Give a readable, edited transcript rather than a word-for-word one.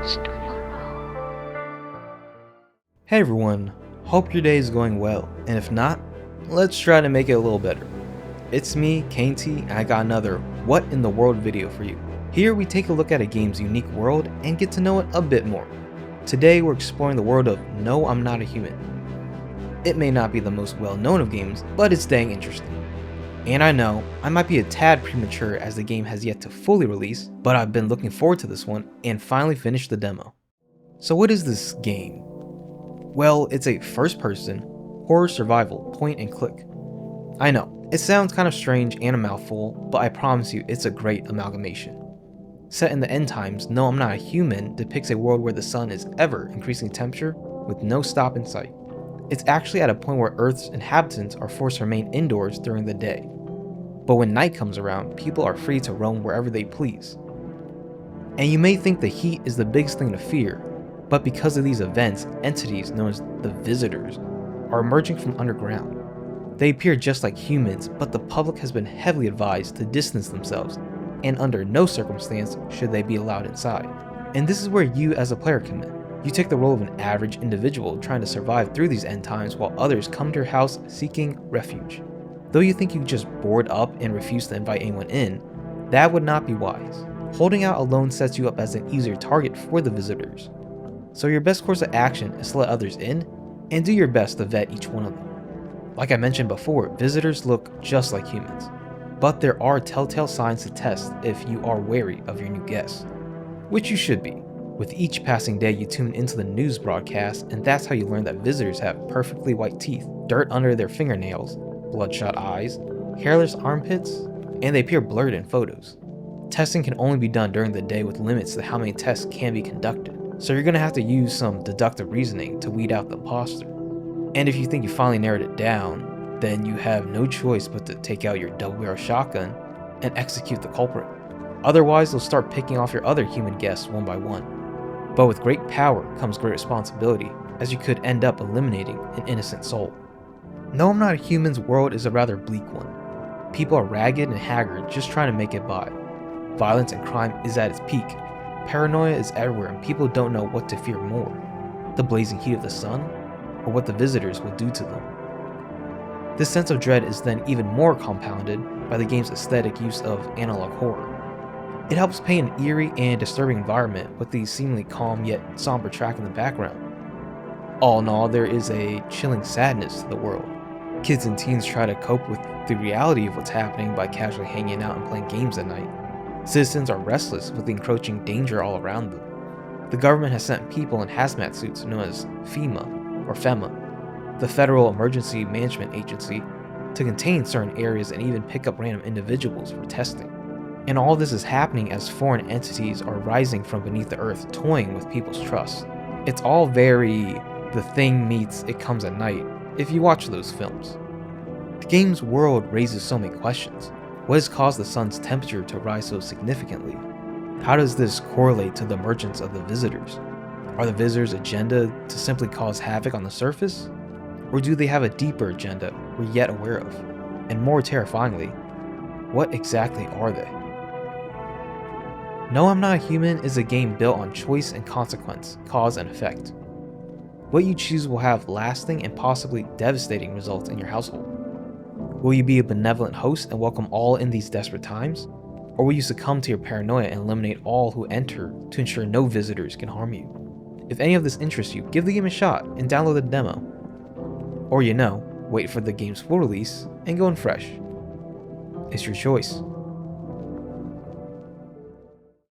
comes tomorrow. Hey everyone, hope your day is going well, and if not, let's try to make it a little better. It's me, Kainty, and I got another What in the World video for you. Here we take a look at a game's unique world and get to know it a bit more. Today we're exploring the world of No, I'm Not a Human. It may not be the most well known of games, but it's dang interesting. And I know, I might be a tad premature as the game has yet to fully release, but I've been looking forward to this one and finally finished the demo. So what is this game? Well, it's a first-person, horror survival point and click. I know, it sounds kind of strange and a mouthful, but I promise you it's a great amalgamation. Set in the end times, No, I'm Not a Human depicts a world where the sun is ever increasing temperature with no stop in sight. It's actually at a point where Earth's inhabitants are forced to remain indoors during the day. But when night comes around, people are free to roam wherever they please. And you may think the heat is the biggest thing to fear, but because of these events, entities known as the Visitors are emerging from underground. They appear just like humans, but the public has been heavily advised to distance themselves, and under no circumstance should they be allowed inside. And this is where you as a player come in. You take the role of an average individual trying to survive through these end times while others come to your house seeking refuge. Though you think you just board up and refuse to invite anyone in, that would not be wise. Holding out alone sets you up as an easier target for the Visitors. So your best course of action is to let others in, and do your best to vet each one of them. Like I mentioned before, Visitors look just like humans, but there are telltale signs to test if you are wary of your new guests, which you should be. With each passing day you tune into the news broadcast, and that's how you learn that Visitors have perfectly white teeth, dirt under their fingernails, bloodshot eyes, hairless armpits, and they appear blurred in photos. Testing can only be done during the day with limits to how many tests can be conducted, so you're going to have to use some deductive reasoning to weed out the imposter. And if you think you finally narrowed it down, then you have no choice but to take out your double-barrel shotgun and execute the culprit. Otherwise, they'll start picking off your other human guests one by one. But with great power comes great responsibility, as you could end up eliminating an innocent soul. No, I'm Not a Human's world is a rather bleak one. People are ragged and haggard just trying to make it by. Violence and crime is at its peak. Paranoia is everywhere and people don't know what to fear more, the blazing heat of the sun, or what the Visitors will do to them. This sense of dread is then even more compounded by the game's aesthetic use of analog horror. It helps paint an eerie and disturbing environment with the seemingly calm yet somber track in the background. All in all, there is a chilling sadness to the world. Kids and teens try to cope with the reality of what's happening by casually hanging out and playing games at night. Citizens are restless with the encroaching danger all around them. The government has sent people in hazmat suits known as FEMA, the Federal Emergency Management Agency, to contain certain areas and even pick up random individuals for testing. And all this is happening as foreign entities are rising from beneath the earth, toying with people's trust. It's all very The Thing meets It Comes at Night if you watch those films. The game's world raises so many questions. What has caused the sun's temperature to rise so significantly? How does this correlate to the emergence of the Visitors? Are the Visitors' agenda to simply cause havoc on the surface? Or do they have a deeper agenda we're yet aware of? And more terrifyingly, what exactly are they? No, I'm Not a Human is a game built on choice and consequence, cause and effect. What you choose will have lasting and possibly devastating results in your household. Will you be a benevolent host and welcome all in these desperate times? Or will you succumb to your paranoia and eliminate all who enter to ensure no Visitors can harm you? If any of this interests you, give the game a shot and download the demo. Or wait for the game's full release and go in fresh. It's your choice.